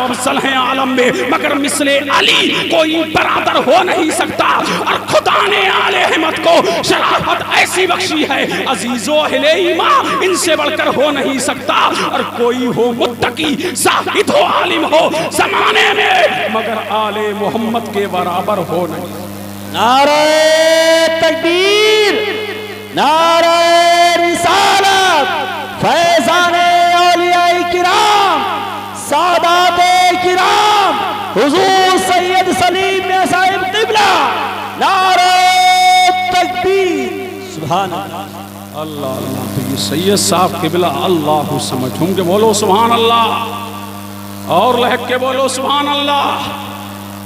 افضل ہیں عالم میں مگر مثل علی کوئی برادر ہو نہیں سکتا، اور خدا نے آل احمد کو شرافت ایسی بخشی ہے عزیز و اہل ایمان ان سے بڑھ کر ہو نہیں سکتا، اور کوئی ہو متقی زاہد ہو عالم ہو زمانے میں مگر آل محمد کے برابر ہو نہیں۔ نعرہ تکبیر، نعرہ رسالت، فیضان اولیاء کرام، سادات کرام، حضور سید سلیم صاحب قبلہ، نعرہ تکبیر، سبحان اللہ۔ اللہ اللہ تو یہ سید صاحب قبلہ اللہ سمجھوں کہ بولو سبحان اللہ، اور لہک کے بولو سبحان اللہ۔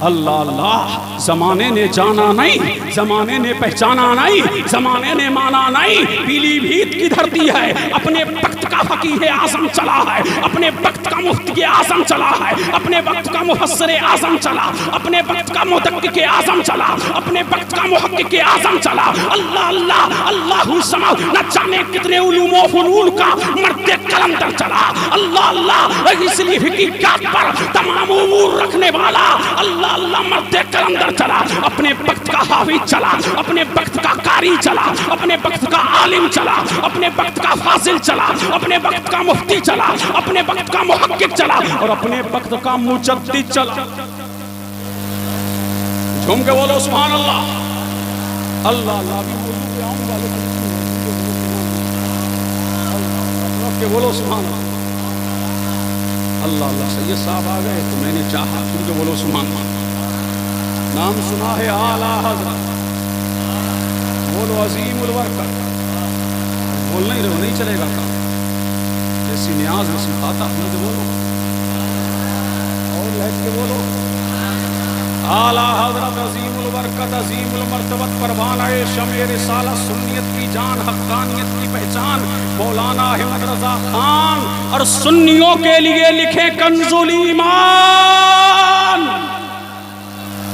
اللہ اللہ، زمانے نے جانا نہیں، زمانے نے پہچانا نہیں، زمانے نے مانا نہیں، پیلی بھیت کی دھرتی ہے، اپنے وقت کا فقیہ اعظم چلا ہے، اپنے وقت کا مفتی اعظم چلا ہے، اپنے وقت کا مفسر اعظم چلا، اپنے وقت کا محقق اعظم چلا، اپنے وقت کا محقق اعظم چلا۔ اللہ اللہ، اللہ سمجھ نہ جانے کتنے علوم و فنون کا مرد قلندر چلا۔ اللہ اللہ، اس لیے حقیقت پر تمام امور رکھنے والا اللہ اللہ مرد قلندر چلا، اپنے وقت کا حافظ چلا، اپنے وقت کا قاری چلا، اپنے وقت کا عالم چلا، اپنے وقت کا فاضل چلا، اپنے وقت کا مفتی چلا، اپنے وقت کا محقق چلا، اور اپنے وقت کا مجدد چلا۔ جھوم کے بولو سبحان اللہ۔ اللہ اللہ، ابھی موضوع پہ آؤں گا لیکن کے بولو سبحان اللہ۔ اللہ اللہ، سید صاحب آ گئے تو میں نے چاہا تم کے بولو سبحان اللہ۔ نام سنا ہے اعلیٰ حضرت، بولو عظیم البرکت، بول نہیں رہے نہیں چلے گا کام، جیسی نیاز میں سکھاتا ہوں کہ بولو، اور لہج کے بولو۔ اعلیٰ حضرت عظیم البرکت عظیم المرتبت پروانہ شمع رسالت سنیت کی جان حقانیت کی پہچان مولانا احمد رضا خان، اور سنیوں کے لیے لکھے کنز الایمان۔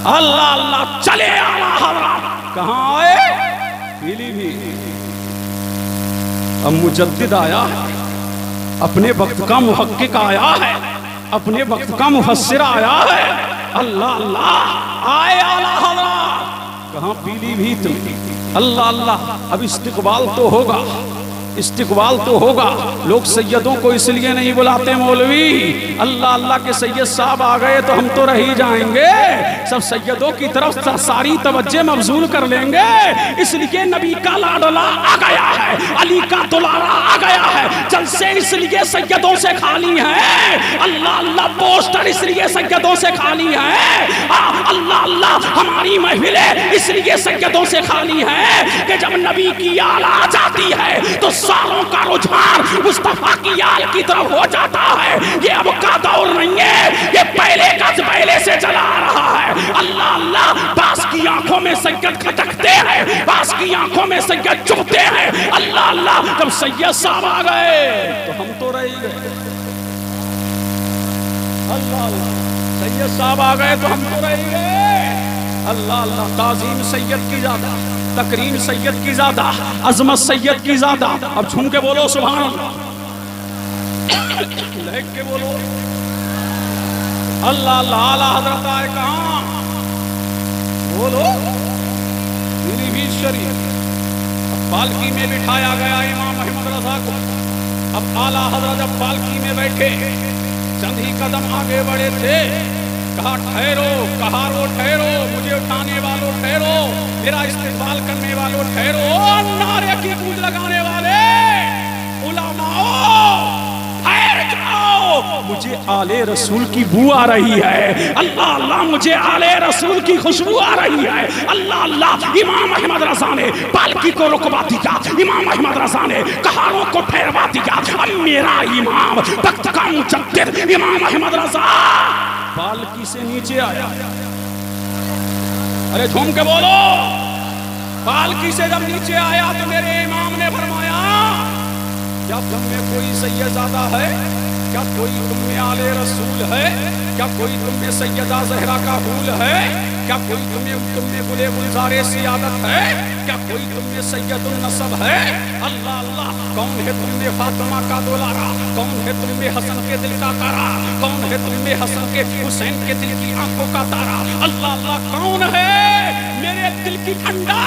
اللہ اللہ، چلے اعلیٰ حضرت کہاں آئے؟ پیلی بھی۔ اب مجدد آیا ہے، اپنے وقت کا محقق آیا ہے، اپنے وقت کا مفسر آیا ہے۔ اللہ اللہ، آئے اعلیٰ حضرت کہاں؟ پیلی بھیت میں۔ اللہ اللہ، اب استقبال تو ہوگا، استقبال تو ہوگا۔ لوگ سیدوں کو اس لیے نہیں بلاتے مولوی، اللہ اللہ کے سید صاحب آ گئے تو ہم تو رہ ہی جائیں گے، سب سیدوں کی طرف ساری توجہ مبذول کر لیں گے، اس لیے نبی کا لاڈلا آ گیا ہے، علی کا دلارا آ گیا ہے، جلسے اس لیے سیدوں سے خالی ہیں، اللہ اللہ پوسٹر اس لیے سیدوں سے خالی ہیں، اللہ اللہ ہماری محفلیں اس لیے سیدوں سے خالی ہیں کہ جب نبی کی آل آ جاتی ہے تو سالوں کا رجحان مصطفیٰ کی آل کی طرف ہو جاتا ہے۔ یہ اب کا دور نہیں ہے، یہ پہلے کا پہلے سے چلا آ رہا ہے۔ اللہ اللہ، باس کی آنکھوں میں سید کھٹکتے ہیں، باس کی آنکھوں میں سید چبھتے ہیں۔ اللہ اللہ، جب سید صاحب آ گئے تو ہم تو رہ گئے۔ اللہ اللہ، سید صاحب آ گئے تو ہم تو رہ گئے۔ اللہ اللہ، تعظیم سید کی زیادہ، تکریم سید کی زیادہ، عظمت سید کی زیادہ۔ اب جھوم کے بولو سبحان اللہ، لہک کے بولو اللہ اللہ۔ اعلیٰ حضرت آئے کہاں؟ بولو پیلی بھیت شریف۔ اب پالکی میں بٹھایا گیا امام احمد رضا کو۔ اب اعلیٰ حضرت جب پالکی میں بیٹھے چند ہی قدم آگے بڑھے تھے، کہا ٹھہرو، کہا رو ٹھہرو، مجھے اٹھانے والوں ٹھہرو، میرا استقبال کرنے والوں ٹھہرو، نعرے کی گونج لگانے والے علماء ٹھہر جاؤ، مجھے آل رسول کی بو آ رہی ہے۔ اللہ اللہ، مجھے آل رسول کی خوشبو آ رہی ہے۔ اللہ اللہ، امام احمد رضا نے پالکی کو رکوا دیا، امام احمد رضا نے کہاروں کو ٹھہروا دیا۔ اب میرا امام وقت کا مجدد امام احمد رضا پالکی سے نیچے آیا۔ ارے جھوم کے بولو، پالکی سے جب نیچے آیا تو میرے امام نے فرمایا، کیا تم میں کوئی سید زادہ ہے؟ کیا کوئی تم میں آل رسول ہے؟ کیا کوئی تم میں سیدہ زہرا کا حول ہے؟ کیا کوئی تم میں گلے گلزار سیادت ہے؟ کیا کوئی تم میں سید النسب ہے؟ اللہ اللہ کون ہے تم میں فاطمہ کا دولارا؟ کون ہے تم میں حسن کے دل کا تارا؟ کون ہے تم میں حسن کے حسین کے دل کی آنکھوں کا تارا؟ اللہ اللہ کون ہے میرے دل کی ٹھنڈا؟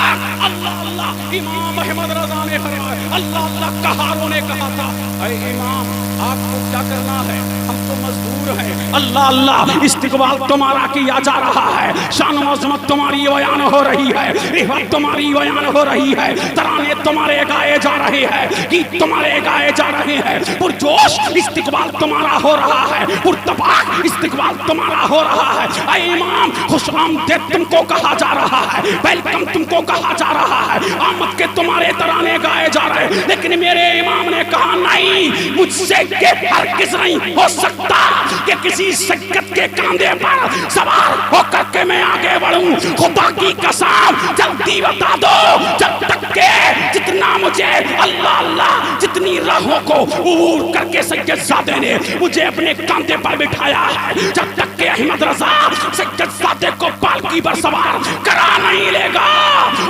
اللہ اللہ امام احمد رضا نے فرمایا، اللہ اللہ کہاروں نے کہا تھا اے امام آپ کو کیا کرنا ہے، ہم تو مزدور ہیں۔ اللہ اللہ استقبال تمہارا کیا جا رہا ہے، شان و عظمت تمہاری بیان ہو رہی ہے، رفعت تمہاری بیان ہو رہی ہے، ترانے تمہارے گائے جا رہے ہیں، گیت تمہارے گائے جا رہے ہیں، پرجوش استقبال تمہارا ہو رہا ہے، پرتپاک استقبال تمہارا ہو رہا ہے۔ اے امام خوش آمدید تم کو کہا جا رہا ہے، ویلکم تم کو کہا جا رہا ہے، آمد کے تمہارے ترانے گائے جا رہے ہیں، لیکن میرے امام نے کہا نہیں، مجھ سے یہ ہرگز نہیں ہو سکتا کہ کسی سید کے کاندھے پر سوار ہو کر کے میں آگے بڑھوں۔ خدا کی قسم جلدی بتا دو، جب تک کہ جتنا مجھے اللہ اللہ جتنی راہوں کو عبور کر کے سید زادے نے مجھے اپنے کاندھے پر بٹھایا ہے، جب تک کہ احمد رضا سید زادے کو پالکی پر سوار کرا نہیں لے گا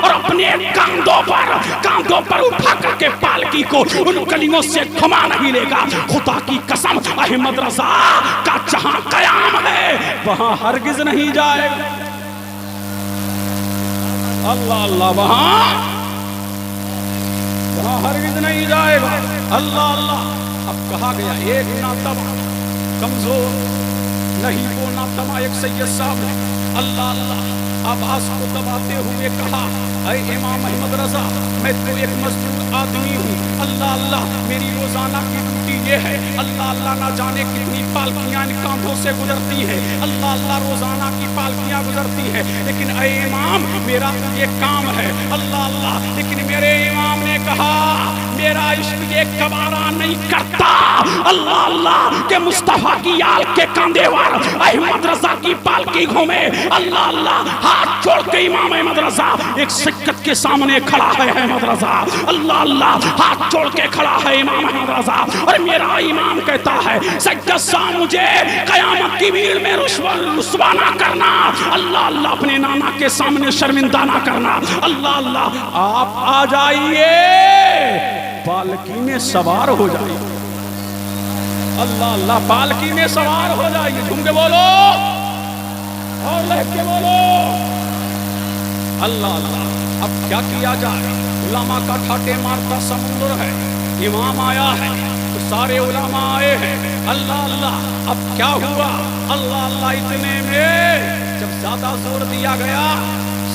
اور اپنے کاندھوں پر اٹھا کر کے پالکی کو ان کلیوں سے گھما نہیں لے گا۔ خدا کی قسم احمد رضا کا جہاں قیام ہے وہاں ہرگز نہیں جائے گا۔ اللہ اللہ وہاں ہرگز نہیں جائے گا۔ اللہ اللہ اب کہا گیا ایک ناتما کمزور نہیں، وہ ناتما ایک سید صاحب ہے۔ اللہ اللہ آواز کو دباتے ہوئے کہا اے امام احمد رضا میں تو ایک مزدور آدمی ہوں، اللہ اللہ میری روزانہ کی ڈیوٹی یہ ہے، اللہ اللہ نہ جانے کتنی پالکیاں ان کاندھوں سے گزرتی ہیں، اللہ اللہ روزانہ کی پالکیاں گزرتی ہیں، لیکن اے امام میرا تو یہ کام ہے، اللہ اللہ لیکن میرے امام نے کہا میرا عشق یہ گوارا نہیں کرتا اللہ اللہ کہ مصطفیٰ کی آل کے کاندھے پر احمد رضا کی پالکی گھومے۔ اللہ اللہ ہاتھ چھوڑ کے امام احمد رضا ایک سکت کے سامنے کھڑا ہے احمد رضا، اللہ اللہ ہاتھ چھوڑ کے کھڑا ہے امام احمد رضا، اور میرا امام کہتا ہے سید صاحب مجھے قیامت کی بھیڑ میں رسوا نہ کرنا، اللہ اللہ اپنے نانا کے سامنے شرمندہ نہ کرنا، اللہ اللہ آپ آ جائیے پالکی میں سوار ہو جائیے، اللہ اللہ پالکی میں سوار ہو جائیے، جھوم کے بولو اور لہک کے بولو اللہ اللہ۔ اب کیا کیا جائے، علماء کا ٹھاٹے مارتا سمندر ہے، امام آیا ہے تو سارے علماء آئے ہیں، اللہ اللہ اب کیا ہوا، اللہ اللہ اتنے میں جب زیادہ زور دیا گیا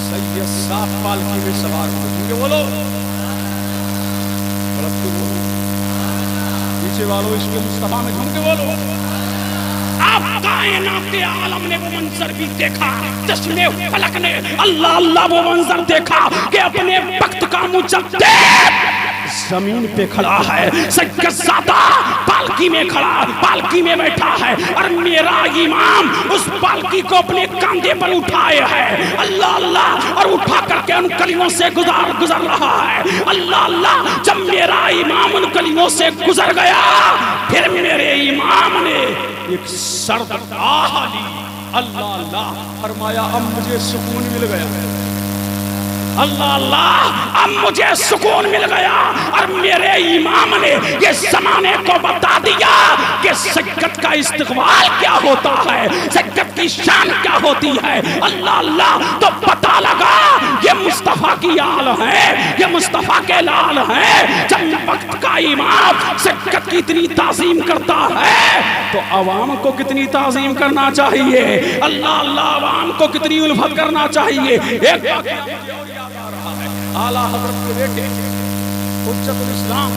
سید صاحب پالکی میں سوار ہو، جھوم کے بولو پیچھے والو اس کے مصطفیٰ میں جھوم کے بولو۔ اب کائنات عالم نے وہ منظر بھی دیکھا، چشمے فلک نے اللہ اللہ وہ منظر دیکھا کہ اپنے وقت کا مجدد زمین پہ کھڑا ہے، سید زادہ پالکی میں کھڑا، پالکی میں بیٹھا ہے، اور میرا امام اس پالکی کو اپنے کاندھے پر اٹھائے ہے، اللہ اللہ اور اٹھا کر کے ان کلیوں سے گزر رہا ہے، اللہ اللہ جب میرا امام ان کلیوں سے گزر گیا پھر میرے امام نے ایک سرد آہ لی، اللہ اللہ فرمایا اب مجھے سکون مل گیا، اللہ اللہ اب مجھے سکون مل گیا، اور میرے امام نے یہ زمانے کو بتا دیا کہ سید کا استقبال کیا ہوتا ہے، سید کی شان کیا ہوتی ہے، اللہ اللہ تو پتا لگا یہ مصطفیٰ کی آل ہے، یہ مصطفیٰ کے لال ہے۔ جب وقت کا امام سید کی اتنی تعظیم کرتا ہے تو عوام کو کتنی تعظیم کرنا چاہیے، اللہ اللہ عوام کو کتنی الفت کرنا چاہیے۔ ایک اعلیٰ حضرت کے بیٹے حجت الاسلام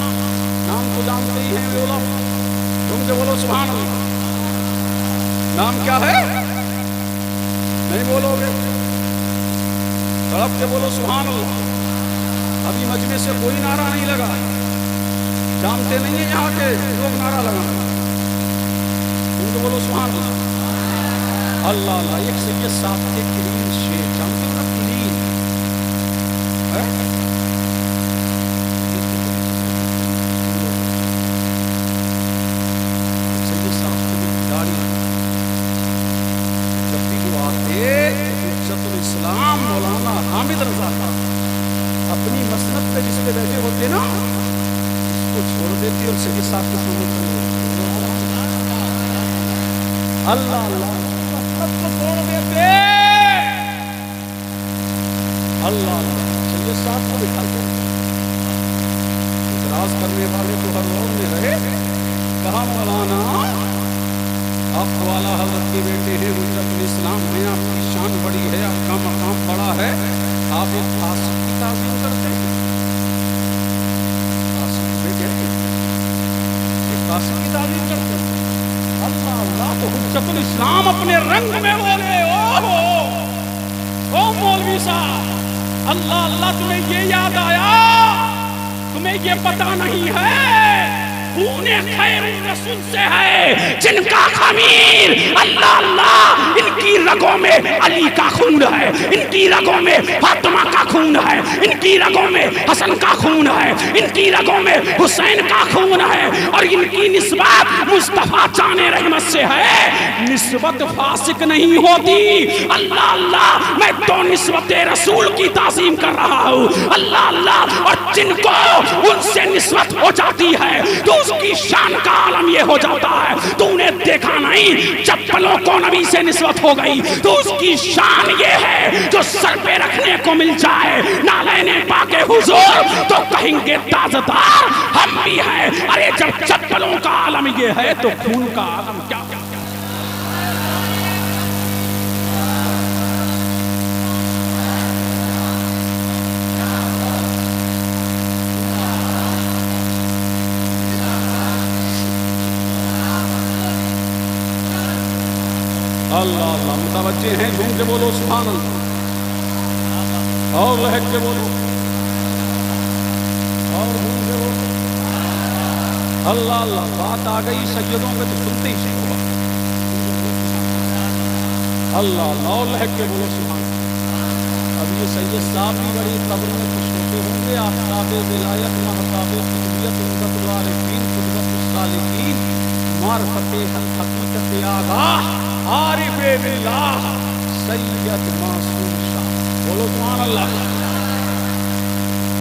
نام کو جانتے ہی ہیں لولا، تم کے بولو سبحان اللہ، نام کیا ہے نہیں بولو گے، تڑپ کے بولو سبحان اللہ۔ ابھی مجمع سے کوئی نعرہ نہیں لگا، جانتے نہیں ہیں یہاں کے لوگ نعرہ لگانا، تم کے بولو سبحان اللہ۔ اللہ اللہ ایک سید صاحب کے کلین شیخ جانتے ہو نا، کلین سید صاحب کی داڑھی جب بھی وہ آتے حجت الاسلام مولانا حامد رضا کا مسند پہ جس پہ بیٹھے ہوتے نا اس کو چھوڑ دیتے اور سید صاحب کے سامنے کھڑے ہوتے اللہ اللہ مسند کو چھوڑ دیتے اللہ اللہ سید صاحب کو بٹھا کر اعتراض کرنے والے تو ہر دور میں رہے کہا مولانا آپ والا حضرت کے بیٹے ہیں حجت الاسلام ہیں آپ کی شان بڑی ہے آپ کا مقام بڑا ہے آپ ایک فاسق کی تعظیم کرتے ہیں فاسق بیٹے ایک فاسق کی تعظیم کرتے ہیں اللہ اللہ تو حجت الاسلام اپنے رنگ میں بولے او مولوی صاحب اللہ اللہ تمہیں یہ یاد آیا تمہیں یہ پتا نہیں ہے خون خیر رسول سے ہے جن کا خمیر اللہ اللہ ان کی رگوں میں علی کا خون ہے ان کی رگوں میں فاطمہ کا خون ہے ان کی رگوں میں حسن کا خون ہے ان کی رگوں میں حسین کا خون ہے اور ان کی نسبت مصطفیٰ جان رحمت سے ہے نسبت فاسق نہیں ہوتی اللہ اللہ میں تو نسبت رسول کی تعظیم کر رہا ہوں اللہ اللہ اور جن کو ان سے نسبت ہو جاتی ہے تو اس کی شان کا عالم یہ ہو جاتا ہے تو انہیں دیکھا نہیں چپلوں کو نبی سے نسبت ہو گئی تو اس کی شان یہ ہے جو سر پہ رکھنے کو مل جائے نالین پاک حضور تو کہیں گے تازدار ہم بھی ہیں ارے جب چپلوں کا عالم یہ ہے تو خون کا عالم کیا اللہ اللہ متوجہ ہیں جھوم کے بولو سبحان اللہ اور لہک کے بولو اور جھوم کے بولو اللہ اللہ بات آ گئی سیدوں میں تو سنتے ہی سیکھو اللہ اللہ اور لہک کے بولو سبحان اللہ اب یہ سید صاحب بھی بڑی قبر میں خوش ہوتے ہوں گے آفتاب ولایت محتاب قطبیت عزت العارفین قدرت الصالحین معرفت حقیقت آگاہ عارف باللہ سید معصوم شاہ بولو سبحان اللہ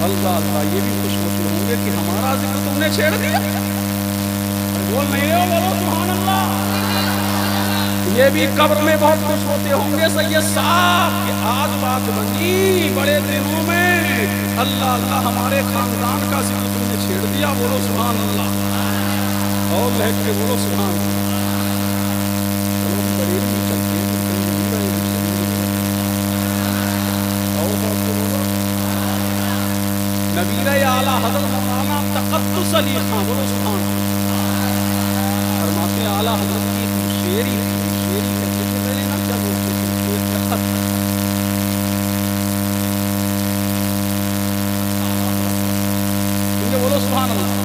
اللہ اللہ یہ بھی خوش ہوتے ہوں گے کہ ہمارا ذکر تم نے چھیڑ دیا بول نہیں رہے ہو بولو سبحان اللہ یہ بھی قبر میں بہت خوش ہوتے ہوں گے سید صاحب کہ آج بات بنی بڑے دنوں میں اللہ اللہ ہمارے خاندان کا ذکر تم نے چھیڑ دیا بولو سبحان اللہ اور لہک کے بولو سبحان اللہ نبیر اعلیٰ حضرت مولانا تقدس علی خان بولو سبحان اللہ فرماتے ہیں اعلیٰ حضرت کی ایک شعری کہتے تھے پہلے نا کیا بولتے تھے ایک تخت کیونکہ بولو سبحان اللہ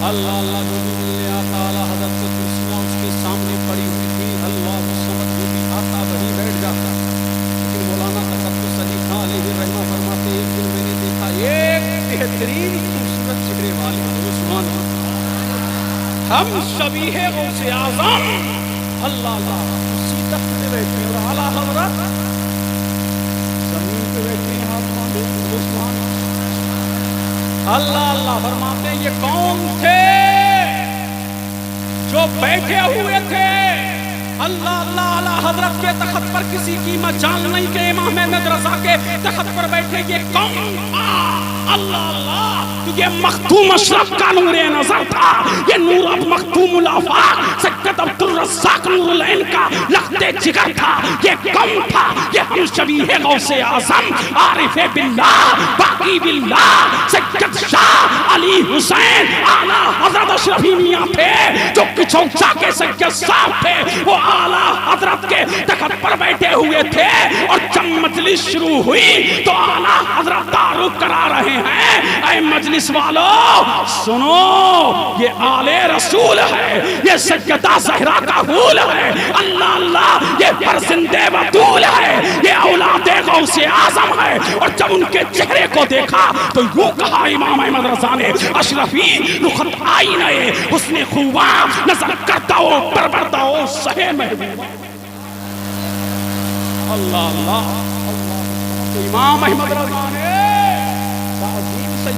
اللہ اللہ جو بھی ملنے آتا اعلیٰ حضرت سے کرسیاں اس کے سامنے پڑی ہوئی تھی اللہ سمجھ جو بھی آتا وہیں بیٹھ جاتا لیکن مولانا تقدس علی خان علیہ رحمہ فرماتے ایک دن میں نے دیکھا ایک بہترین خوبصورت چہرے والے سبحان اللہ ہم شبیہ غوث اعظم اللہ اللہ اسی تخت پہ بیٹھے اور اعلیٰ حضرت زمین پہ بیٹھے ہیں ہاتھ باندھے سبحان اللہ اللہ فرماتے ہیں یہ کون تھے جو بیٹھے ہوئے تھے اللہ اللہ اعلیٰ حضرت کے تخت پر کسی کی مجال نہیں کہ امام احمد رضا کے تخت پر بیٹھے یہ کون تھا اللہ اللہ یہ مختوم اشرف کا نور نظر تھا یہ نور مختوم الافاق سید عبد الرزاق نور العین کا لخت جگر تھا یہ کون تھا یہ ہم شبیہ غوث اعظم عارف باللہ باقی باللہ سید شاہ علی حسین اعلیٰ حضرت اشرفی میاں تھے جو کچھو جا کے سید صاحب تھے وہ اعلیٰ حضرت کے تخت پر بیٹھے ہوئے تھے اور جب مجلس شروع ہوئی تو اعلیٰ حضرت تعارف کرا رہے ہیں اے مجلس والو سنو یہ آل رسول ہے یہ سیدہ زہرا کا حول ہے اللہ اللہ یہ فرزند بطول ہے یہ اولاد غوث اعظم ہے اور جب ان کے چہرے کو دیکھا تو یوں کہا امام احمد رضا نے اشرفی رخت آئینہ حسن خوباں نظر کرتا ہو پرورتا ہو سہے محبوبہ اللہ اللہ امام احمد رضا نے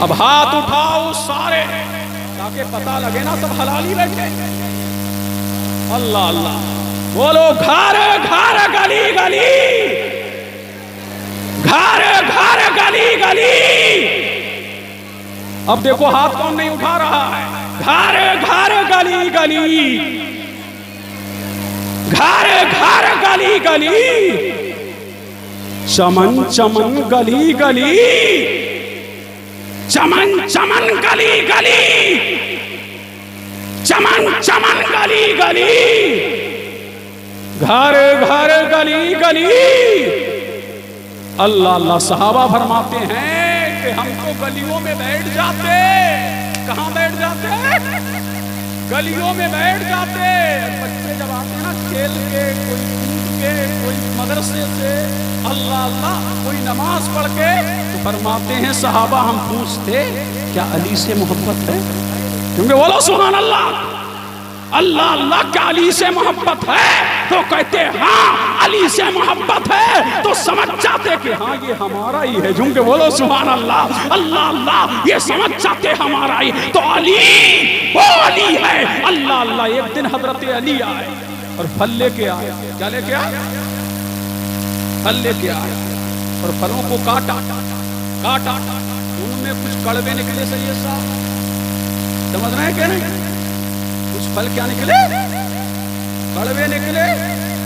اب ہاتھ اٹھاؤ سارے تاکہ پتہ لگے نا سب حلالی بیٹھے. اللہ اللہ بولو گھر گھر گلی گلی گھر گھر گلی گلی. اب دیکھو ہاتھ کون نہیں اٹھا رہا ہے. گھر گھر گلی گلی گھر گھر گلی گلی چمن چمن گلی گلی چمن چمن گلی گلی چمن چمن گلی گلی گھر گھر گلی گلی. اللہ اللہ صحابہ فرماتے ہیں کہ ہم تو گلیوں میں بیٹھ جاتے. کہاں بیٹھ جاتے؟ گلیوں میں بیٹھ جاتے. بچے جب آتے ہیں نا کھیل کے, کوئی کود کے, کوئی مدرسے سے, اللہ اللہ کوئی نماز پڑھ کے, تو فرماتے ہیں صحابہ ہم پوچھتے کیا علی سے محبت ہے؟ کیونکہ بولو سبحان اللہ. اللہ اللہ کیا علی سے محبت ہے؟ تو کہتے ہاں علی سے محبت ہے. تو سمجھ جاتے کہ ہاں یہ ہمارا ہی ہے. جھوم کے بولو سبحان اللہ. اللہ اللہ یہ سمجھ جاتے ہمارا ہی. تو علی وہ علی ہے. اللہ اللہ ایک دن حضرت علی آئے اور پھل لے کے آئے. کیا لے کے آئے؟ پھل لے کے آئے اور پھلوں کو کاٹا کاٹا. ان میں کچھ کڑوے نکلے. سید صاحب سمجھ رہے ہیں کہ نہیں؟ کچھ پھل کیا نکلے؟ کڑوے نکلے.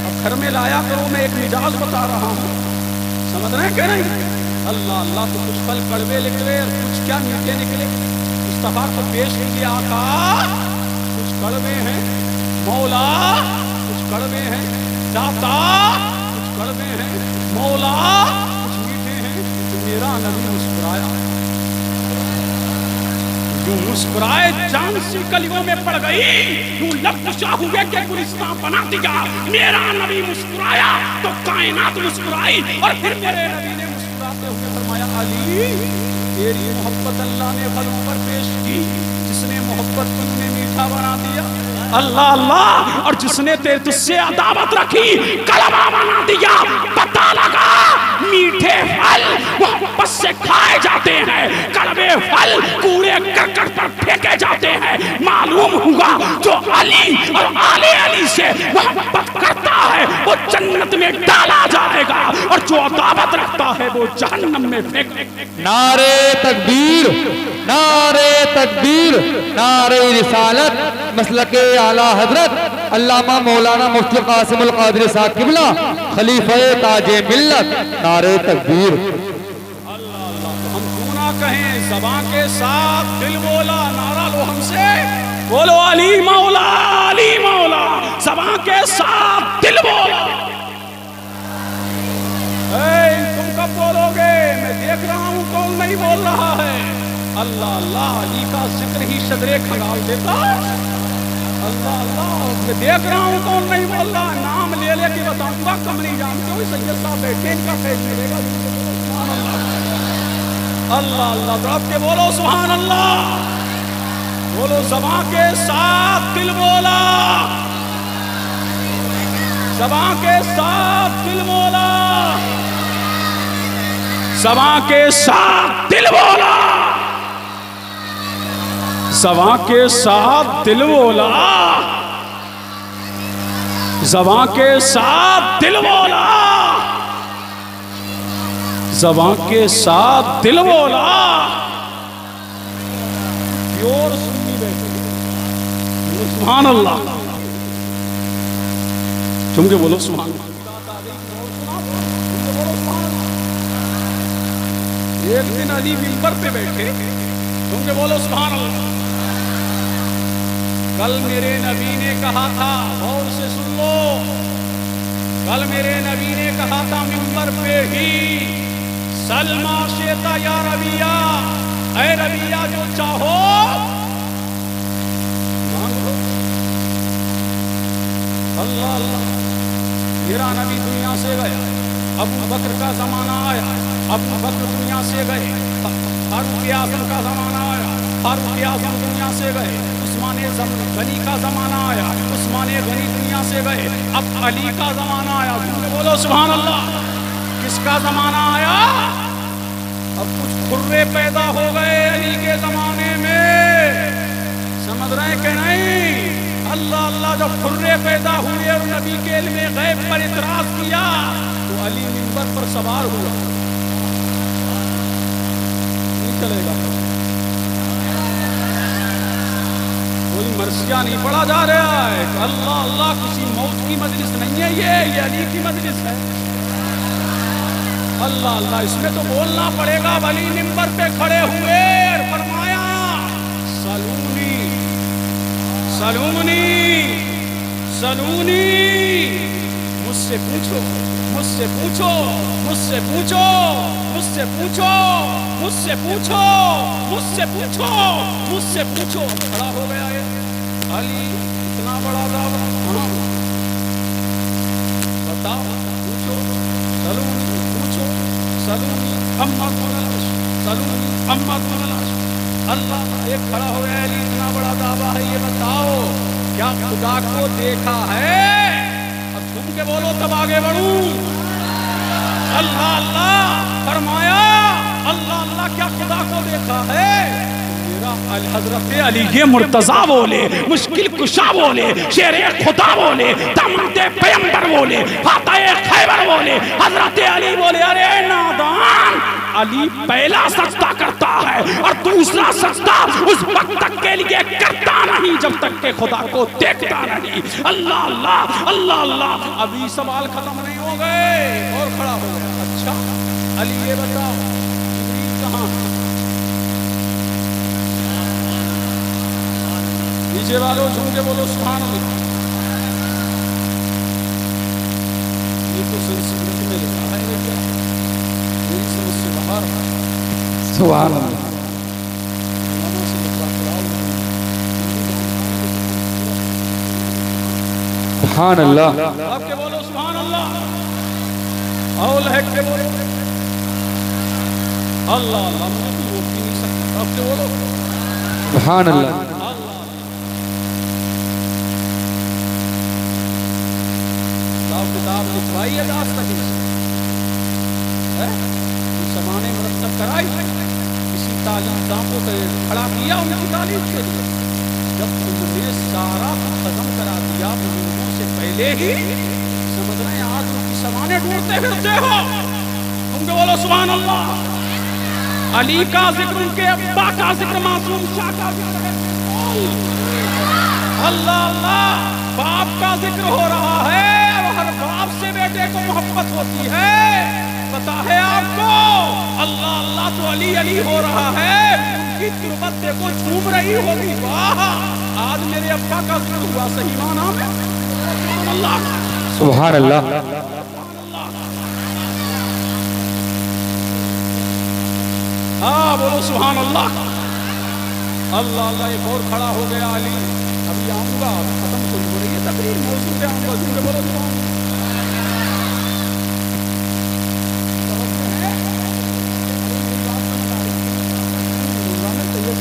اب گھر میں لایا کرو, میں ایک مجاز بتا رہا ہوں. سمجھ رہے ہیں کہ نہیں؟ اللہ اللہ تو کچھ پھل کڑوے نکلے اور کچھ کیا میٹھے نکلے. مصطفیٰ کو پیش کیجیے آقا. کچھ کڑوے ہیں مولا, کچھ کڑوے ہیں داتا, کچھ کڑوے ہیں مولا, کچھ میٹھے ہیں. تو میرا نبی مسکرایا. جو مسکرائے جان سی کلیوں میں پڑ گئی. جو لب کشا ہوئے کہ گلستان بنا دیا. میرا نبی مسکرایا تو کائنات مسکرائی. اور پھر میرے نبی نے مسکراتے ہوئے فرمایا علی تیری محبت اللہ نے پھلوں پر پیش کی. جس نے محبت کو انہیں میٹھا بنا دیا. اللہ اللہ. اور جس نے تجھ سے عداوت رکھی کلمہ بنا دیا. پتہ لگا میٹھے پھل محبت سے کھائے جاتے ہیں, کڑوے پھل کوڑے کرکٹ پر پھینکے جاتے ہیں. معلوم ہوا جو علی اور آل علی سے محبت کرتا ہے وہ جنت میں ڈالا جائے گا, اور جو عداوت رکھتا ہے وہ جہنم میں پھینک. نعرے تکبیر, نعرے تکبیر, نعرے رسالت, مسلک اعلیٰ حضرت علامہ مولانا مفتی قاسم القادری صاحب قبلہ خلیفہ تاج ملت. نعرے تکبیر. اللہ اللہ. تو ہم کیوں نہ کہیں زبان کے ساتھ دل بولا. نعرہ لو ہم سے, بولو علی مولا علی مولا. زبان کے ساتھ دل بولا. تم کب بولو گے؟ میں دیکھ رہا ہوں کون نہیں بول رہا ہے. اللہ اللہ علی کا ذکر ہی شدرے کھڑال دیتا. اللہ اللہ میں دیکھ رہا ہوں کون نہیں بول رہا. نام لے لے کے بتاؤں گا, کم نہیں جانتے ہو. سید صاحب بیٹھے, ان کا فیض ملے گا. اللہ اللہ تو آپ کے بولو سبحان اللہ. بولو زبان کے ساتھ دل بولا. زبان کے ساتھ دل بولا. زبان کے ساتھ دل بولا. زبان کے ساتھ دل بولا. زبان کے ساتھ دل بولا. زبان کے ساتھ دل بولا. پیور سنی بیٹھے. سبحان اللہ. تم کے بولو سبحان اللہ. ایک دن علی منبر پہ بیٹھے. تم کے بولو سبحان اللہ. کل میرے نبی نے کہا تھا, غور سے سن لو, کل میرے نبی نے کہا تھا منبر پہ ہی, سلما شیتا یا ربیہ, اے ربیہ جو چاہو مانگو. اللہ اللہ. میرا نبی دنیا سے گیا, ابو بکر کا زمانہ آیا, ابو بکر دنیا سے گئے, فاروق اعظم کا زمانہ آیا, فاروق اعظم دنیا سے گئے, عثمان غنی کا زمانہ آیا, عثمان غنی دنیا سے گئے, اب علی کا زمانہ آیا. بولو سبحان اللہ. کس کا زمانہ آیا؟ اب کچھ کھرے پیدا ہو گئے علی کے زمانے میں، سمجھ رہے ہیں کہ نہیں؟ اللہ اللہ جب کھرے پیدا ہوئے اور نبی کے علم غیب پر اعتراض کیا تو علی منبر پر سوار ہوا، نہیں چلے گا، کوئی مرثیہ نہیں پڑھا جا رہا ہے کہ اللہ اللہ کسی موت کی مجلس نہیں ہے، یہ علی کی مجلس ہے۔ اللہ اللہ اس میں تو بولنا پڑے گا۔ علی منبر پہ کھڑے ہوئے اور فرمایا سلونی سلونی سلونی، مجھ سے پوچھو مجھ سے پوچھو مجھ سے پوچھو مجھ سے پوچھو مجھ سے پوچھو مجھ سے پوچھو مجھ سے پوچھو۔ کھڑا ہو گیا ہے علی، اتنا بڑا دعویٰ، ہاں بتاؤ، پوچھو، سلونی پوچھو، سلونی اما کون العرش، سلونی اما کون العرش۔ اللہ ایک کھڑا ہو گیا علی، اتنا بڑا دعویٰ ہے، یہ بتاؤ کیا خدا کو دیکھا ہے؟ اب تم کے بولو تب آگے بڑھوں۔ اللہ اللہ فرمایا، اللہ اللہ کیا خدا کو دیکھا ہے؟ حضرت علی مرتضیٰ بولے، مشکل کشا بولے، شیر خدا بولے، دامنِ پیغمبر بولے، فاتح خیبر بولے، حضرت علی بولے ارے نادان، علی پہلا سجدہ کرتا ہے اور دوسرا سجدہ اس وقت تک کے لیے کرتا نہیں جب تک کہ خدا کو دیکھتا نہیں۔ اللہ اللہ اللہ اللہ۔ ابھی سوال ختم نہیں ہو گئے اور کھڑا ہو گیا، اچھا علی یہ بتاؤ جبریل کہاں ہے؟ نیچے والوں جھوم کے بولو سبحان اللہ۔ یہ تو سنسکرت میں لکھا ہے، یہ کیا میری سمجھ سے باہر ہے۔ سبحان اللہ، سبحان اللہ، آپ کے بولو سبحان اللہ، اول ہے کے بولو اللہ اللہ، مجھے بھی روک نہیں سکتا، آپ کے بولو سبحان اللہ۔ کتاب لکھوائی ہے داستان سمانے مرتب کرائی، کسی تعلیم دام کو کھڑا کیا ان کی تعلیم کے لیے۔ جب تم نے سارا ختم کرا دیا بزرگوں سے پہلے ہی، سمجھ رہے ہیں آج ان کی سمانے ڈھونڈتے پھرتے ہو۔ تم کو بولو سبحان اللہ۔ علی کا ذکر، ان کے ابا کا ذکر، معصوم شاہ کا ذکر ہے، اللہ اللہ باپ کا ذکر ہو رہا ہے، ہر باپ سے بیٹے کو محبت ہوتی ہے، پتا ہے آپ کو؟ اللہ اللہ تو علی علی ہو رہا ہے، ان کی تربت دیکھو جھوم رہی ہوگی، واہ آج میرے ابا کا ذکر ہوا، صحیح معنی میں سبحان اللہ سبحان اللہ۔ ہاں بولو سبحان اللہ۔ اللہ اللہ ایک اور کھڑا ہو گیا علی، ابھی آؤں گا، ختم تو ہو رہی ہے تقریر، موضوع پہ آؤں گا، جن کے بولو سبحان اللہ۔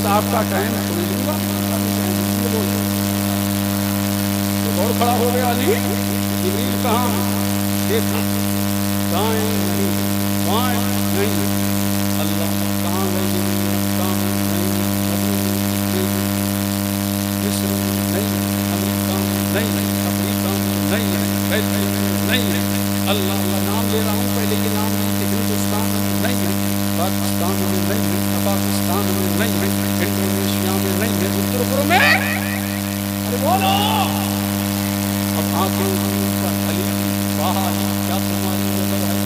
صاحب کا ٹائم سن لوں گا، ایک اور کھڑا ہو گیا علی، جبریل کہاں؟ دیکھا دائیں نہیں بائیں نہیں، اللہ کہاں گئے جبریل؟ کہاں نہیں، مصر نہیں، امریکہ نہیں، افریقہ نہیں، نہیں، اللہ اللہ نام لے رہا ہوں، پہلے یہ نام نہیں کہ ہندوستان میں نہیں ہے، پاکستان میں نہیں ہے، پاکستان میں نہیں ہے، انڈونیشیا میں نہیں ہے، اتر میں، ارے بولو اب آنکھیں پر علی باہر، کیا تمہاری نظر ہے،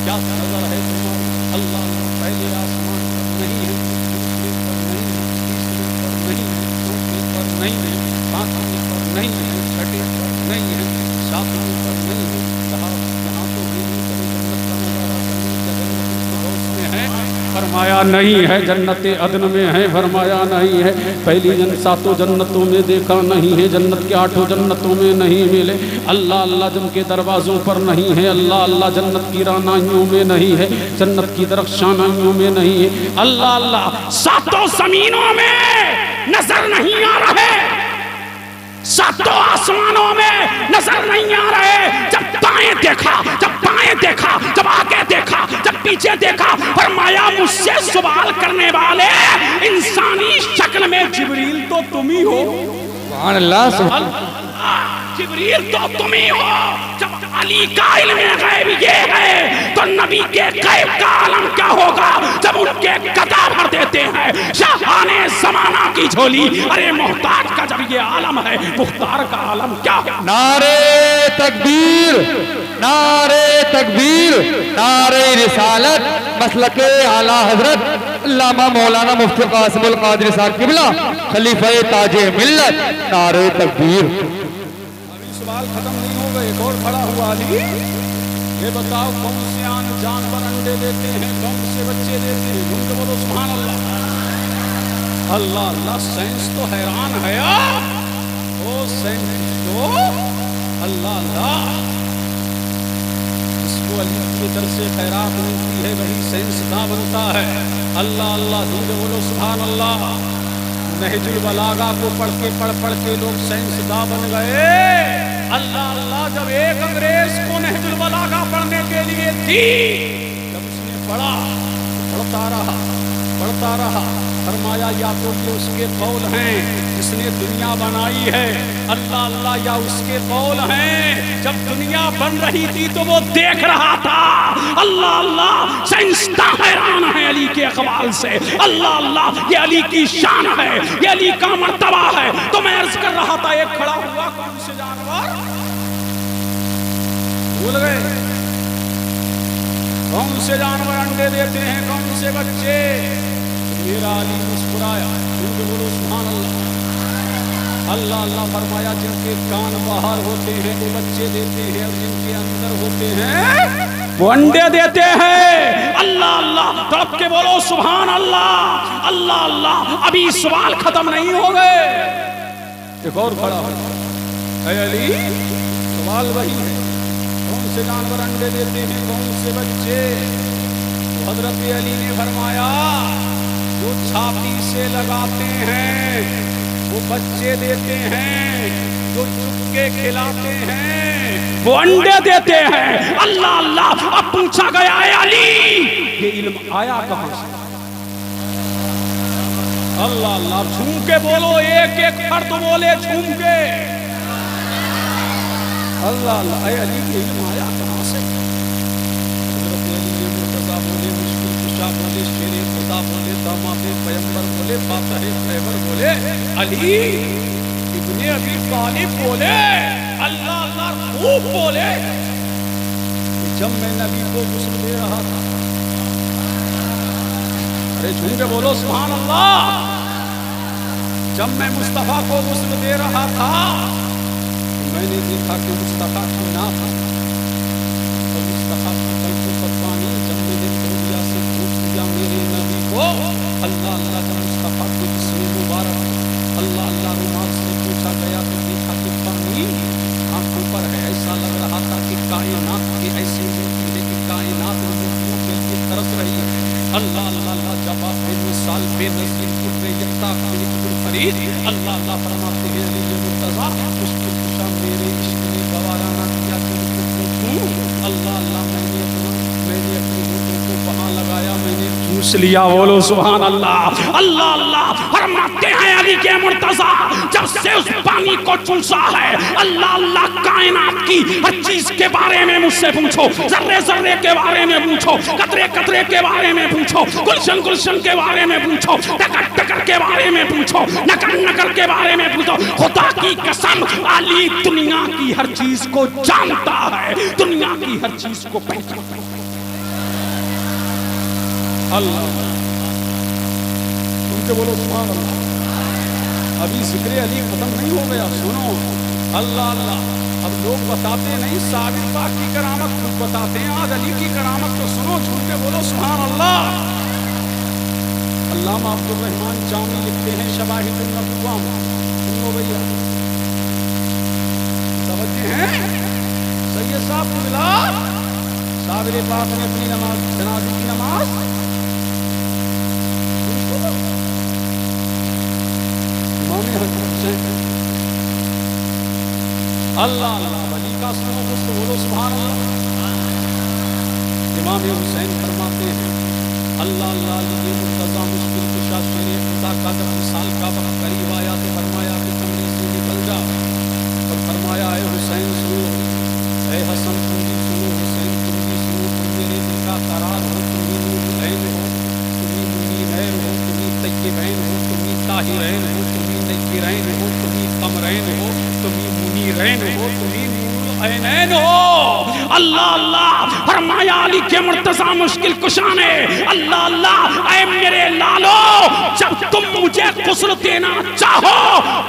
کیا نظر ہے تمہاری؟ اللہ اللہ پہلے آسمان پر نہیں ہے، دوسرے پر نہیں ہے، تیسرے پر نہیں ہے، چوتھے پر نہیں ہے، پانچویں پر نہیں ہے، چھٹے پر نہیں ہے، ساتویں پر نہیں ہے، کہا یہاں تو بھی نہیں کرے جنت کا نظارہ کرنے کا، جنت الفردوس میں ہے، فرمایا نہیں ہے، جنت عدن میں ہے، فرمایا نہیں ہے، پہلی ساتوں جنتوں میں دیکھا نہیں ہے، جنت کے 8 جنتوں میں نہیں ملے، اللہ اللہ جن کے دروازوں پر نہیں ہے، اللہ اللہ جنت کی رانائیوں میں نہیں ہے، جنت کی درخشانائیوں میں نہیں ہے، اللہ اللہ 7 زمینوں میں نظر نہیں آ رہے، 7 آسمانوں میں نظر نہیں آ رہے، جب دائیں دیکھا، جب بائیں دیکھا، جب آگے دیکھا، جب پیچھے دیکھا، فرمایا مجھ سے سوال کرنے والے انسانی شکل میں جبریل تو تم ہی ہو۔ سبحان اللہ سبحان جبریل تو تم ہی ہو۔ جب علی کا علم غیب یہ ہے تو نبی کے غیب کا عالم کیا ہوگا جب ان کے قطع بھر دیتے ہیں شاہان زمانہ کی جھولی۔ ارے محتاج کا جب یہ عالم ہے مختار کا عالم کیا ہے؟ نعرے تکبیر، نعرے تکبیر، نعرے رسالت، مسلک اعلیٰ حضرت علامہ مولانا مفتی قاسم القادری صاحب قبلہ خلیفہ تاج ملت، نعرے تکبیر۔ ابھی سوال ختم نہیں ہوگا، ایک اور کھڑا ہوا علی، یہ بتاؤ کون سے جانور انڈے دیتے ہیں، کون سے بچے دیتے ہیں؟ ان کو بولو سبحان اللہ۔ اللہ اللہ، سائنس تو حیران ہے او سائنس تو اللہ اللہ، اس کو علی کی طرف سے خیرات ملتی ہے وہی سائنسداں بنتا ہے۔ اللہ اللہ، دین بولو سبحان اللہ۔ نہج البلاغہ کو پڑھ کے لوگ سائنسداں بن گئے۔ اللہ اللہ، جب ایک انگریز کو نہج البلاغہ پڑھنے کے لیے دی، جب اس نے پڑھا پڑھتا رہا، فرمایا یا تو یہ اس کے قول ہیں جس نے دنیا بنائی ہے، اللہ اللہ، یا اس کے قول ہیں جب دنیا بن رہی تھی تو وہ دیکھ رہا تھا۔ اللہ اللہ، سائنسداں حیران ہیں علی کے اقوال سے۔ اللہ اللہ، یہ علی کی شان ہے، یہ علی کا مرتبہ ہے۔ تو میں عرض کر رہا تھا، ایک کھڑا ہوا کون سے جانور بھول گئے؟ کون سے جانور انڈے دیتے ہیں، کون سے بچے؟ میرا علی مسکرایا، بولو سبحان اللہ۔ اللہ اللہ فرمایا، جن کے کان باہر ہوتے ہیں وہ بچے دیتے ہیں، اور جن کے اندر ہوتے ہیں وہ انڈے دیتے ہیں۔ اللہ اللہ، تڑپ کے بولو سبحان اللہ۔ اللہ اللہ، ابھی سوال ختم نہیں ہو گئے، ایک اور کھڑا ہو۔ اے علی، سوال وہی ہے، کون سے جانور انڈے دیتے ہیں، کون سے بچے؟ تو حضرت علی نے فرمایا، جو چھاتی سے لگاتے ہیں وہ بچے دیتے ہیں، جو چپ کے کھلاتے ہیں وہ انڈے دیتے ہیں۔ اللہ اللہ، اب پوچھا گیا ہے علی یہ علم آیا کہاں سے؟ اللہ اللہ، جھوم کے بولو، ایک ایک فرد بولے جھوم کے۔ اللہ اللہ، اے علی یہ علم آیا کہاں سے؟ حضرت علی مرتضیٰ بولے، مشکل کشا بولے، شیر خدا بولے، داماد پیغمبر بولے، فاتح خیبر بولے، علی ابن ابی طالب بولے، اللہ اللہ خوب بولے، جب میں نبی کو غسل دے رہا تھا، ارے جھوم کے بولو سبحان اللہ، جب میں مصطفیٰ کو غسل دے رہا تھا میں نے دیکھا کہ مصطفیٰ کی ناک اور مصطفیٰ کی قلب پر پانی، جب میں نے دنیا سے پوچھ دیا میرے نبی کو، اللہ اللہ، جب مصطفیٰ کے جسم مبارک اللہ اللہ رومال سے پوچھا گیا تو دیکھا کہ پانی آنکھوں پر ہے، ایسا لگ رہا تھا کہ کائنات کی ایسی ملتی ہے کہ کائنات ملتوں کے لیے ترس رہی ہے۔ اللہ اللہ اللہ، جب آپ بے مثال بے نظیر قدر یکتا فرید، اللہ اللہ فرماتے ہیں علی مرتضیٰ، مشکل کشا میرے عشق نے گوارا نہ کیا کہ ان کو پوچھوں۔ اللہ اللہ، میں نے اپنی ہوٹوں کو وہاں لگایا، میں نے پوچھ لیا، بولو سبحان اللہ۔ اللہ اللہ، فرماتے ہیں علی کے مرتضیٰ، جب سے اس پانی کو چوسا ہے، اللہ اللہ، کائنات کی ہر چیز کے بارے میں مجھ سے پوچھو، ذرے ذرے کے بارے میں پوچھو، قطرے قطرے کے بارے میں پوچھو، گلشن گلشن کے بارے میں پوچھو، ٹکر ٹکر کے بارے میں پوچھو، نکر نکر کے بارے میں پوچھو۔ خدا کی قسم، علی دنیا کی ہر چیز کو جانتا ہے، دنیا کی ہر چیز کو پہچانتا ہے۔ اللہ، ان کے بولو سبحان اللہ۔ ابھی ذکر علی ختم نہیں ہو گیا، سنو۔ اللہ اللہ، اب لوگ بتاتے نہیں، صابر پاک کی کرامت خود بتاتے ہیں، آج علی کی کرامت تو سنو، جھوم کے بولو سبحان اللہ۔ علامہ عبد الرحمن جامی لکھتے ہیں شواہد النبوہ میں، سنو بھیا، توجہ ہیں سید صاحب کو ملا، صابر پاک نے اپنی نماز، جنازے کی نماز امام حسین، اللہ اللہ، ولی کا سنو، بولو سبحان اللہ۔ امام حسین فرماتے ہیں اللہ اللہ علی مرتضیٰ مشکل کشا شیر خدا کا جب وصال کا وقت قریب آیا تو فرمایا کہ کمرے سے نکل جا اور فرمایا اے حسین سنو، اے حسن تم بھی سنو، حسین تم بھی سنو، تم میرے دل کا قرار ہو، تم ہی نور العین ہو، تم ہی منیرین ہو، تم ہی طیبین ہو، تم ہی طاہرین ہو، تم ہی نکرین ہو، تم ہی قمرین ہو، تم ہی منیرین ہو، تم ہی عینین ہو۔ اللہ اللہ فرمایا علی کے مرتضیٰ مشکل کشا نے اللہ اللہ اے میرے لالو جب تم مجھے غسل دینا چاہو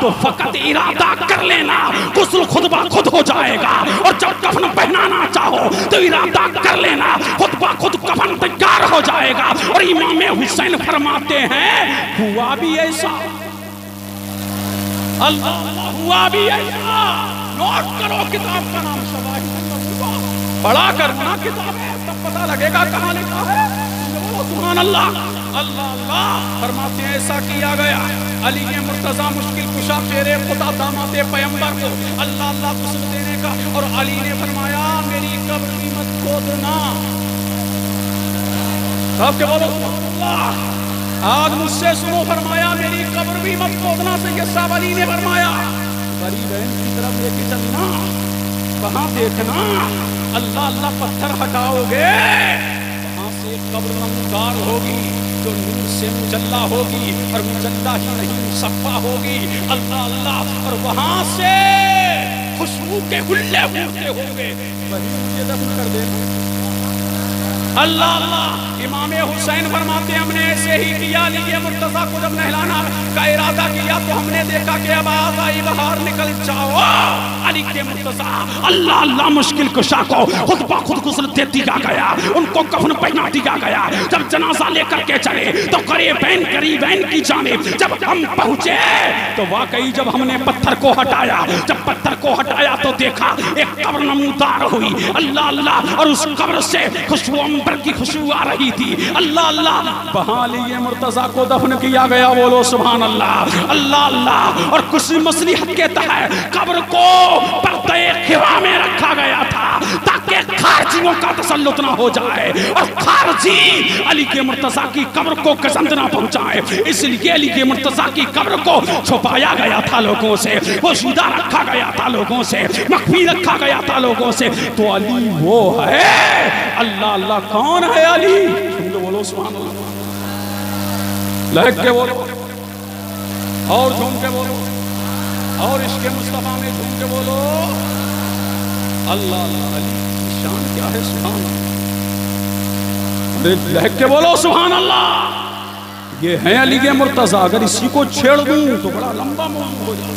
تو فقط ارادہ کر لینا، غسل خود بخود ہو جائے گا، اور جب کفن پہنانا چاہو تو ارادہ کر لینا، خود بخود کفن تیار ہو جائے گا۔ اور امام حسین فرماتے ہیں ہوا بھی ایسا، اللہ اللہ ہوا بھی ایسا۔ نوٹ کرو کتاب کا نام شواہد النبوہ، پڑھا کرنا کتاب ہے تب پتہ لگے گا کہاں لکھا ہے۔ سبحان اللہ اللہ اللہ فرماتے ہیں ایسا کیا گیا علی مرتضیٰ مشکل کشا شیر خدا داماد پیغمبر کو اللہ اللہ غسل دینے کا، اور علی نے فرمایا میری قبر بھی مت کھودنا۔ سب کے بولو سبحان اللہ، آج مجھ سے سنو، فرمایا میری قبر بھی مت کھودنا۔ سید صاحب علی نے فرمایا غریب بہن کی طرف لے کے چلنا، کہاں دیکھنا، اللہ اللہ پتھر ہٹاؤ گے وہاں سے قبر نمودار ہوگی جو نور سے مجلہ ہوگی، اور مجلہ ہی نہیں مصفہ ہوگی، اللہ اللہ، اور وہاں سے خوشبو کے گلے اٹھتے ہوں گے، وہی مجھے دفن کر دینا۔ اللہ اللہ امام حسین فرماتے ہیں ہم نے ایسے ہی کیا، علی مرتضیٰ کو جب نہلانا کا ارادہ کیا تو ہم نے دیکھا کہ اب آئی بہار نکل جاؤ، علی کے مرتضیٰ اللہ اللہ مشکل کشا کو خود بخود غسل دے دیا گیا، ان کو کفن پہنا دیا گیا۔ جب جنازہ لے کر کے چلے تو قریبین کی جانب جب ہم پہنچے تو واقعی جب ہم نے پتھر کو ہٹایا، جب پتھر کو ہٹایا تو دیکھا ایک قبر نمودار ہوئی، اللہ اللہ، اور اس قبر سے خوشبو پر کی خوشبو آ رہی تھی، اللہ اللہ، وہاں علی مرتضیٰ کو دفن کیا گیا۔ بولو سبحان اللہ اللہ اللہ۔ اور کچھ مصلحت کے تحت قبر کو پردے خوا میں رکھا گیا تھا تاکہ خارجیوں کا تسلط نہ ہو جائے، اور خارجی علی کے مرتضیٰ کی قبر کو گزند نہ پہنچائے، اس لیے علی کے مرتضیٰ کی قبر کو چھپایا گیا تھا لوگوں سے، پوشیدہ رکھا گیا تھا لوگوں سے، مخفی رکھا گیا تھا لوگوں سے۔ تو علی وہ ہے، اللہ اللہ کون ہے علی؟ بولو سبحان اللہ، لہک کے بولو اور جھوم کے بولو، اور عشق مصطفیٰ میں جھوم کے بولو اللہ اللہ۔ علی کی شان کیا ہے سبحان اللہ، لہک کے بولو سبحان اللہ۔ یہ ہے علی کے مرتضیٰ، اگر اسی کو چھیڑ دوں تو بڑا لمبا موضوع ہو جائے۔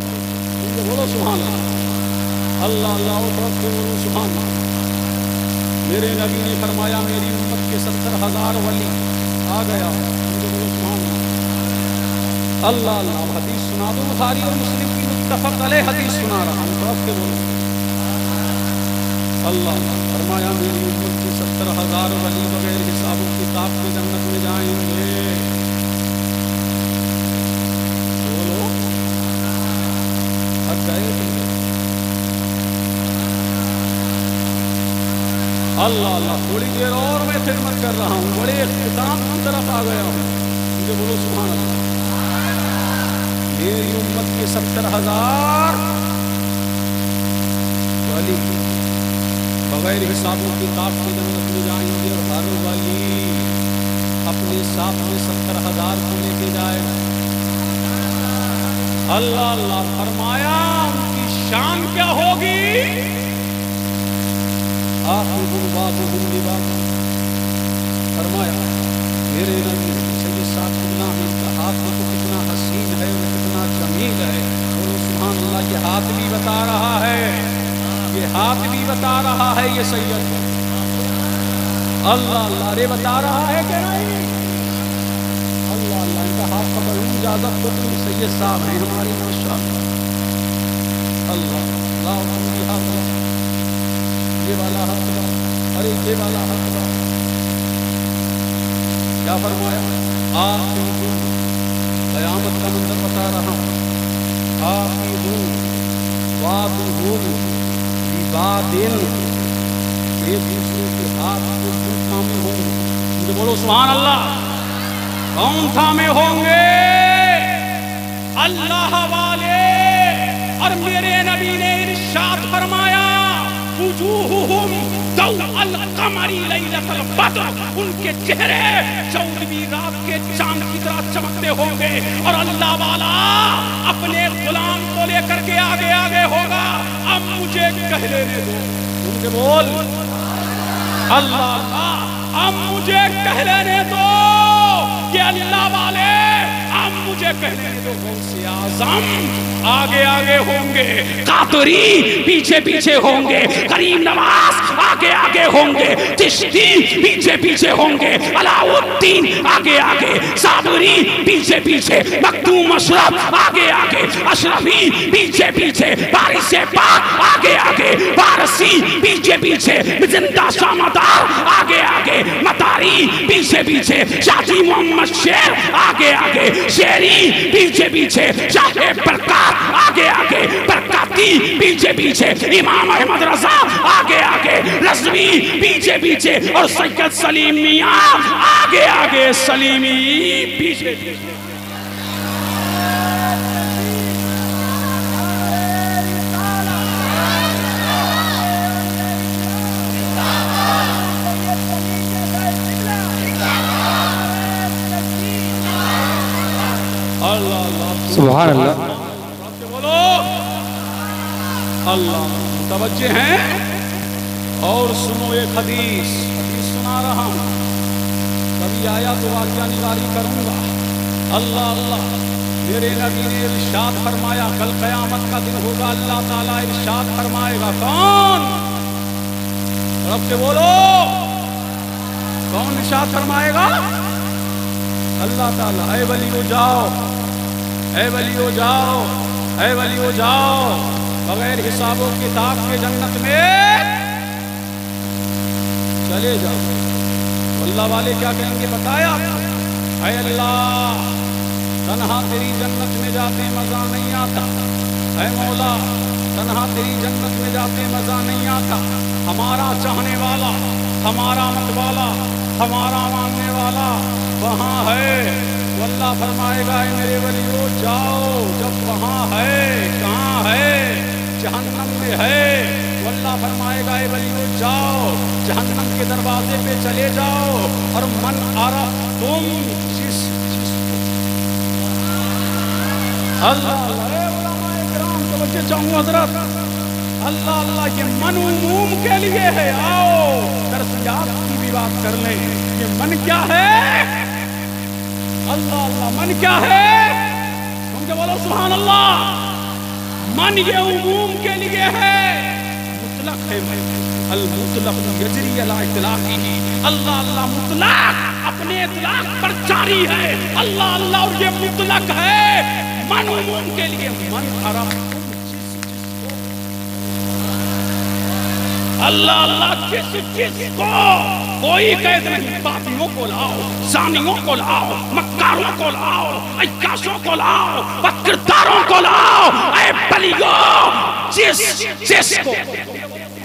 بولو سبحان اللہ اللہ اللہ، اور بولو سبحان اللہ۔ میرے نبی نے فرمایا میری امت کے 70,000 ولی آ گیا، اللہ اللہ۔ حدیث سنا دو، بخاری اور مسلم کی متفق علیہ حدیث سنا رہا ہوں، تو آپ کے بولو اللہ اللہ۔ فرمایا میری امت کے 70,000 ولی بغیر حساب و کتاب کے جنت میں جائیں گے۔ بولو حد گئے اللہ اللہ۔ تھوڑی دیر اور میں خدمت کر رہا ہوں، بڑے اختتام کی طرف آ گیا ہوں، مجھے بولو سبحان اللہ۔ میری امت کے 70,000 ولی بغیر حساب و کتاب کے جنت میں جائیں گے، اور ہر ولی اپنے ساتھ میں 70,000 کو لے کے جائے گا۔ اللہ اللہ۔ فرمایا ان کی شان کیا ہوگی؟ فرمایا میرے نبی سید صاحب کتنا ہے، ان کا ہاتھ تو کتنا حسین ہے اور کتنا جمیل ہے۔ بولو سبحان اللہ۔ یہ ہاتھ بھی بتا رہا ہے، یہ ہاتھ بھی بتا رہا ہے یہ سید اللہ اللہ۔ ارے بتا رہا ہے کہ نہیں؟ اللہ اللہ۔ ان کا ہاتھ پکڑوں اجازت تو تم سید صاحب ہیں ہماری ماشاء اللہ اللہ اللہ۔ یہ والا حق دا، ارے یہ والا حق دا، کیا فرمایا؟ آخر ہوں، قیامت کا منظر بتا رہا ہوں، آخر ہوں واد ہوں بادن ایک دوسرے کے ہاتھ کو تھامے ہوں گے. مجھے بولو سبحان اللہ. کون تھامے ہوں گے؟ اللہ والے. اور میرے نبی نے ارشاد فرمایا وجوہہم ضوء القمر لیلۃ البدر، ان کے چہرے 14ویں رات کے چاند کی طرح چمکتے ہوں گے. اور اللہ والا اپنے غلام کو لے کر کے آگے آگے ہوگا. اب مجھے کہہ لینے دو. مجھے بول اللہ اللہ. اب مجھے کہہ لینے دو کہ اللہ والے اب مجھے کہہ لینے دو غوث اعظم آگے آگے ہوں گے، قادری پیچھے پیچھے ہوں گے، کریم نواز آگے آگے ہوں گے، چشتی پیچھے پیچھے ہوں گے، علاؤ الدین آگے آگے، صابری پیچھے پیچھے، مکتوم اشرف آگے آگے، اشرفی پیچھے پیچھے، وارث پاک آگے آگے، وارثی پیچھے پیچھے، زندہ شامدار آگے آگے، مطاری پیچھے پیچھے، شاہی محمد شیر آگے آگے، شیری پیچھے پیچھے، شاہ برکات آگے آگے، برکاتی پیچھے پیچھے، امام احمد رضا آگے آگے، رضوی پیچھے پیچھے، اور سید سلیم میاں آگے آگے، سلیمی پیچھے پیچھے. سبحان اللہ. بولو اللہ. متوجہ ہیں؟ اور سنو ایک حدیث سنا رہا ہوں. کبھی آیا تو واقعہ نگاری کروں گا. اللہ اللہ. میرے نبی نے ارشاد فرمایا کل قیامت کا دن ہوگا، اللہ تعالیٰ ارشاد فرمائے گا. کون؟ رب سے بولو. کون ارشاد فرمائے گا؟ اللہ تعالیٰ. اے ولیو جاؤ، اے ولیو جاؤ، اے ولیو جاؤ، بغیر حساب و کتاب کے جنت میں چلے جاؤ. اللہ والے کیا کہیں گے بتایا؟ اے اللہ تنہا تیری جنت میں جاتے مزہ نہیں آتا. اے مولا تنہا تیری جنت میں جاتے مزہ نہیں آتا. ہمارا چاہنے والا، ہمارا مت والا، ہمارا ماننے والا وہاں ہے. اللہ فرمائے گا اے میرے ولیو جاؤ. جب وہاں ہے، کہاں ہے؟ جہنم میں ہے. اللہ فرمائے گا اے ولیو جاؤ، جہنم کے دروازے پہ چلے جاؤ. اور من عرف تم جس اللہ اے علماء کرام توجہ چاہوں حضرت. اللہ اللہ یہ من عموم کے لیے ہے. آؤ درسیات کی بھی بات کر لیں. یہ من کیا ہے؟ اللہ اللہ. من کیا ہے؟ سمجھے بولو سبحان اللہ. من یہ عموم کے لیے ہے، مطلق ہے. المطلق یجری علی اطلاقہ. اللہ اللہ مطلق اپنے اطلاق پر جاری ہے. اللہ اللہ اور یہ مطلق ہے. من عموم کے لیے. من عرف اللہ اللہ کس کو کوئی قید نہیں. باطنوں کو لاؤ، زانیوں کو لاؤ، مکاروں کو لاؤ، عیاشوں کو لاؤ، بدکرداروں کو لاؤ. اے بلیو جس کو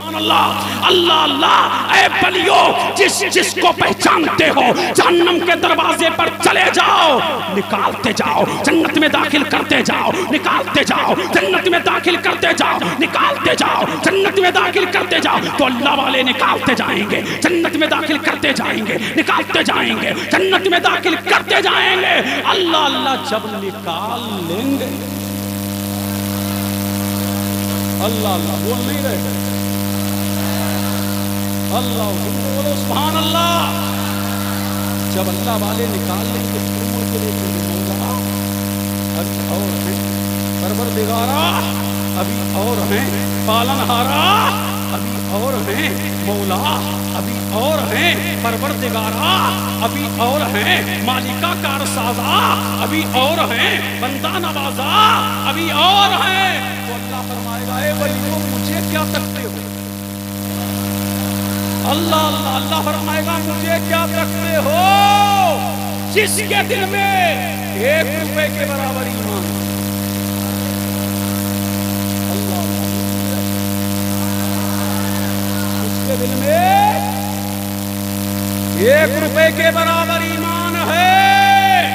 اللہ اللہ اللہ. اے بلیو جس کو پہچانتے ہو جہنم کے دروازے پر چلے جاؤ، نکالتے جاؤ، جنت میں داخل کرتے جاؤ، نکالتے جاؤ، جنت میں داخل کرتے جاؤ، نکالتے جاؤ، جنت میں داخل کرتے جاؤ. تو اللہ والے نکالتے جائیں گے، جنت میں داخل کرتے جائیں گے، نکالتے جائیں گے، جنت میں داخل کرتے جائیں گے. اللہ اللہ جب نکال لیں گے. اللہ اللہ بول نہیں رہے. اللہ بولو سبحان اللہ. جب اللہ والے نکال لیں گے مڑ کے دیکھیں گے مولا ابھی اور ہیں، پروردگارا ابھی اور ہیں، پالنہارا ابھی اور ہیں، مولا ابھی اور ہیں، پروردگارا ابھی اور ہیں، مالکہ کارسازا ابھی اور ہیں، بندہ نوازا ابھی اور ہیں. تو اللہ فرمائے گا اے ولیو مجھے کیا تکتے ہو؟ اللہ اللہ اللہ فرمائے گا مجھے کیا رکھتے ہو جس کے دل میں 1 روپے کے برابر ایمان. اللہ اللہ اس کے کے دل میں 1 روپے کے برابر ایمان ہے،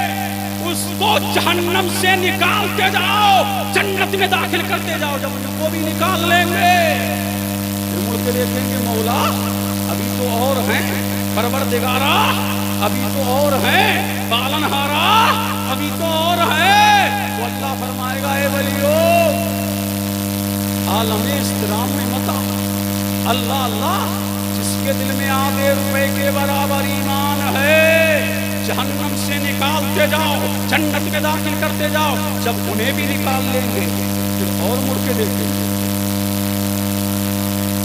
اس کو جہنم سے نکالتے جاؤ، جنت میں داخل کرتے جاؤ۔ جب ان کو بھی نکال لیں گے پھر مڑ کے دیکھیں گے مولا ابھی تو اور ہیں، پروردگارا ابھی تو اور ہیں، پالنہارا ابھی تو اور ہے۔ تو اللہ فرمائے گا اے ولیو عالم استرام میں مت آؤ، اللہ اللہ جس کے دل میں آدھے روپے کے برابر ایمان ہے جہنم سے نکالتے جاؤ، جنت میں داخل کرتے جاؤ۔ جب انہیں بھی نکال لیں گے پھر اور مڑ کے دیکھیں گے۔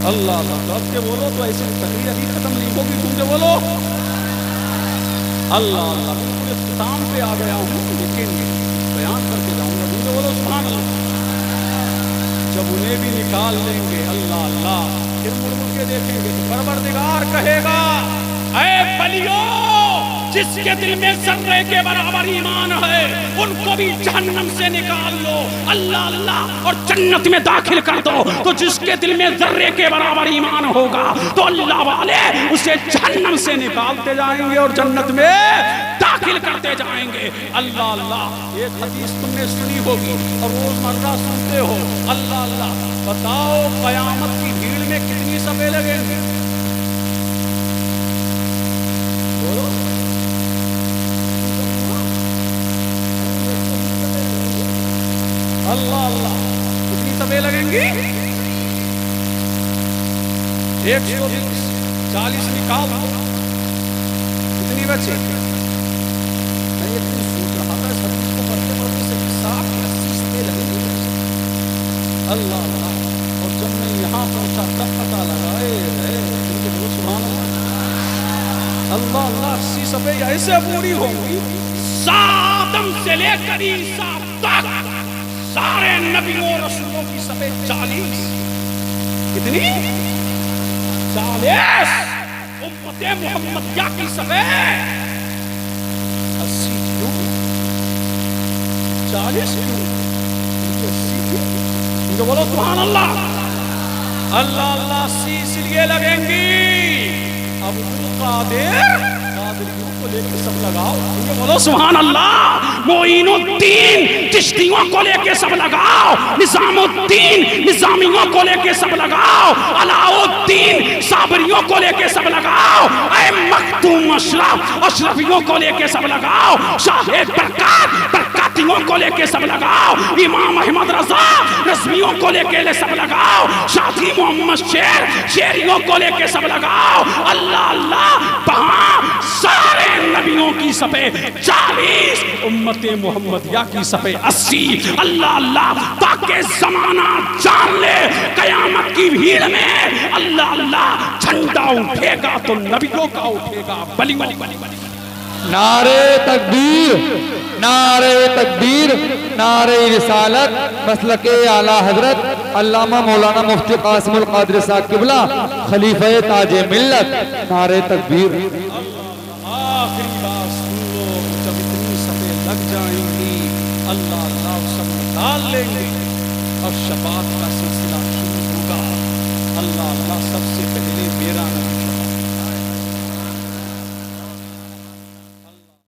اللہ اللہ اب کے بولو تو ایسے تقریر ابھی ختم نہیں ہوگی، تم سے بولو اللہ اللہ۔ بالکل اختتام پہ آ گیا ہوں لیکن بیان کر کے جاؤں گا، تم سے بولو سبحان اللہ۔ جب انہیں بھی نکال لیں گے اللہ اللہ پھر مڑ مڑ کے دیکھیں گے تو پروردگار کہے گا اے بلیو جس کے دل میں ذرے کے برابر ایمان ہے ان کو بھی جہنم سے نکال لو، اللہ اللہ، اور جنت میں داخل کر دو۔ تو جس کے دل میں ذرے کے برابر ایمان ہوگا تو اللہ والے اسے جہنم سے نکالتے جائیں گے اور جنت میں داخل کرتے جائیں گے۔ اللہ اللہ ایک حدیث تم نے سنی ہوگی اور روزمرہ سنتے ہو، اللہ اللہ بتاؤ قیامت کی بھیڑ میں کتنی صفیں لگیں گے؟ بولو اللہ اللہ کتنی صفیں لگیں گی؟ 140 نکال دو کتنی بچے؟ میں یہ سوچ رہا تھا اس حدیث کو پڑھتے پڑھتے سے 80 صفیں لگیں گی۔ اللہ اللہ اور جب میں یہاں پہنچا تب پتہ لگا سبحان اللہ اللہ اللہ 80 صفیں ایسے پوری ہوں گی آدم سے لے کر عیسیٰ تک سارے نبیوں رسولوں کی صفیں 40 کتنی 40 امت محمدیہ کی صفیں 80 کیوں 40 کیوں 80 کیوں؟ جو بولو سبحان اللہ اللہ اللہ 80 اس لیے لگیں گی اب قادریوں کو لے کے سب لگاؤ، بولو سبحان اللہ، معین الدین چشتیوں کو لے کے سب لگاؤ، نظام الدین نظامیوں کو لے کے سب لگاؤ، علاء الدین صابریوں کو لے کے سب لگاؤ، اے مختوم اشرف اشرفیوں کو لے کے سب لگاؤ، شاہ برکات برکاتیوں کو لے کے سب لگاؤ، امام احمد رضا رضویوں کو لے کے سب لگاؤ، شاہی محمد شیر شیریوں کو لے کے سب لگاؤ، اللہ اللہ وہاں سارے نبیوں کی صفیں 40 امت محمدیہ کی صفیں 80 اللہ اللہ تاکہ زمانہ جان لے قیامت کی بھیڑ میں اللہ اللہ جھنڈا اٹھے گا تو نبیوں کا اٹھے گا، بلی بلی بلی بلی۔ نعرے تکبیر نعرے تکبیر نعرے رسالت مسلک اعلیٰ حضرت علامہ مولانا مفتی قاسم القادری صاحب قبلہ خلیفہ تاج ملت، نعرے تکبیر۔ آخری بات سن لو، جب اتنی صفیں لگ جائیں گی اللہ اللہ سب نکال لیں گے اور شفاعت کا سلسلہ شروع ہوگا۔ اللہ اللہ سب سے پہلے میرا نام